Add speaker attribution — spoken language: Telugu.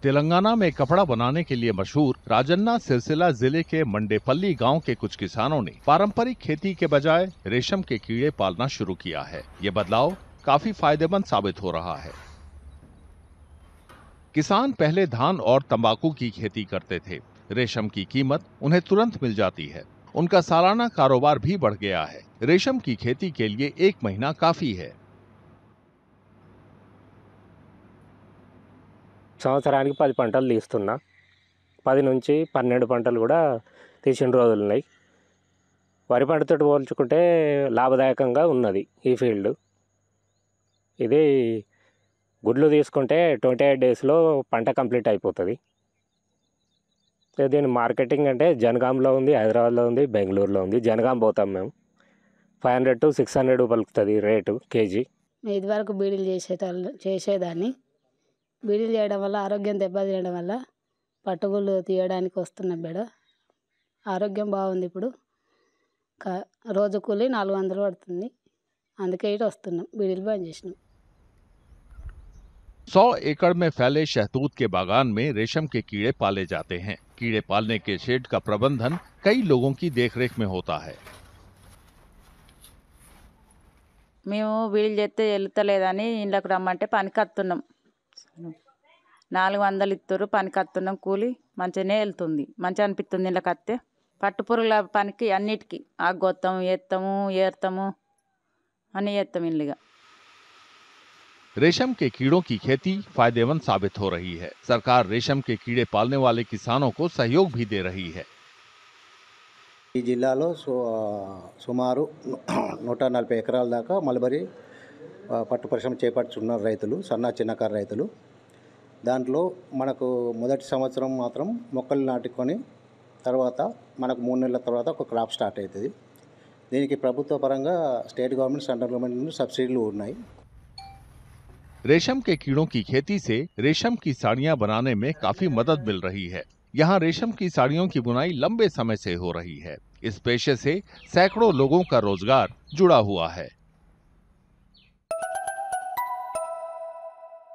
Speaker 1: तेलंगाना में कपड़ा बनाने के लिए मशहूर राजन्ना सिलसिला जिले के मंडेपल्ली गांव के कुछ किसानों ने पारंपरिक खेती के बजाय रेशम के कीड़े पालना शुरू किया है। ये बदलाव काफी फायदेमंद साबित हो रहा है। किसान पहले धान और तंबाकू की खेती करते थे। रेशम की कीमत उन्हें तुरंत मिल जाती है। उनका सालाना कारोबार भी बढ़ गया है। रेशम की खेती के लिए 1 महीना काफी है।
Speaker 2: సంవత్సరానికి 10 పంటలు తీస్తున్నా. 10 నుంచి 12 పంటలు కూడా తీసిన రోజులు ఉన్నాయి. వరి పంటతో పోల్చుకుంటే లాభదాయకంగా ఉన్నది ఈ ఫీల్డ్. ఇది గుడ్లు తీసుకుంటే 28 డేస్లో పంట కంప్లీట్ అయిపోతుంది. దీని మార్కెటింగ్ అంటే జనగాంలో ఉంది, హైదరాబాద్లో ఉంది, బెంగళూరులో ఉంది. జనగాం పోతాం మేము. 500 to 600 పలుకుతుంది రేటు కేజీ.
Speaker 3: ఇదివరకు బీడీలు చేసేదాన్ని. బీడీలు చేయడం వల్ల ఆరోగ్యం దెబ్బతినడం వల్ల పట్టుగుళ్ళు తీయడానికి వస్తున్న బెడ ఆరోగ్యం బాగుంది. ఇప్పుడు రోజు కూలి 400 పడుతుంది. అందుకే ఇటు వస్తున్నాం, బీడీలు బంద్ చేసినాం.
Speaker 1: 100 एकड़ में फैले शहतूत के बागान में रेशम के कीड़े पाले जाते हैं। कीड़े पालने के शेड का प्रबंधन कई लोगों की देखरेख में होता है।
Speaker 4: మేము బీడీలు చేస్తే వెళ్తలేదని ఇంట్లోకి రమ్మంటే పనికి వస్తున్నాం. 400 ఇస్తారు, పనికి వస్తున్నాం. కూలి మంచిగానే వెళ్తుంది, మంచిగా అనిపిస్తుంది. ఇంట్లోకి వస్తే పట్టు పురుగుల పనికి అన్నిటికీ ఆగొత్తాము, ఏస్తాము, ఏరుతాము అని చేస్తాం ఇల్లుగా.
Speaker 1: रेशम के कीड़ों की खेती फायदेमंद साबित हो रही है। सरकार रेशम के कीड़े पालने वाले किसानों को सहयोग भी दे रही है।
Speaker 5: ఈ జిల్లాలో సుమారు 140 ఎకరాల దాకా మల్బరీ పట్టు పరిశ్రమ చేపట్టుచున్నారు రైతులు, సన్న చిన్నకారు రైతులు. దాంట్లో మనకు మొదటి సంవత్సరం మాత్రం మొక్కలు నాటుకొని తర్వాత మనకు 3 నెలల తర్వాత ఒక క్రాప్ స్టార్ట్ అవుతుంది. దీనికి ప్రభుత్వ పరంగా స్టేట్ గవర్నమెంట్, సెంట్రల్ గవర్నమెంట్ నుండి సబ్సిడీలు ఉన్నాయి.
Speaker 1: रेशम के कीड़ों की खेती से रेशम की साड़ियां बनाने में काफी मदद मिल रही है। यहाँ रेशम की साड़ियों की बुनाई लंबे समय से हो रही है। इस पेशे से सैकड़ों लोगों का रोजगार जुड़ा हुआ है।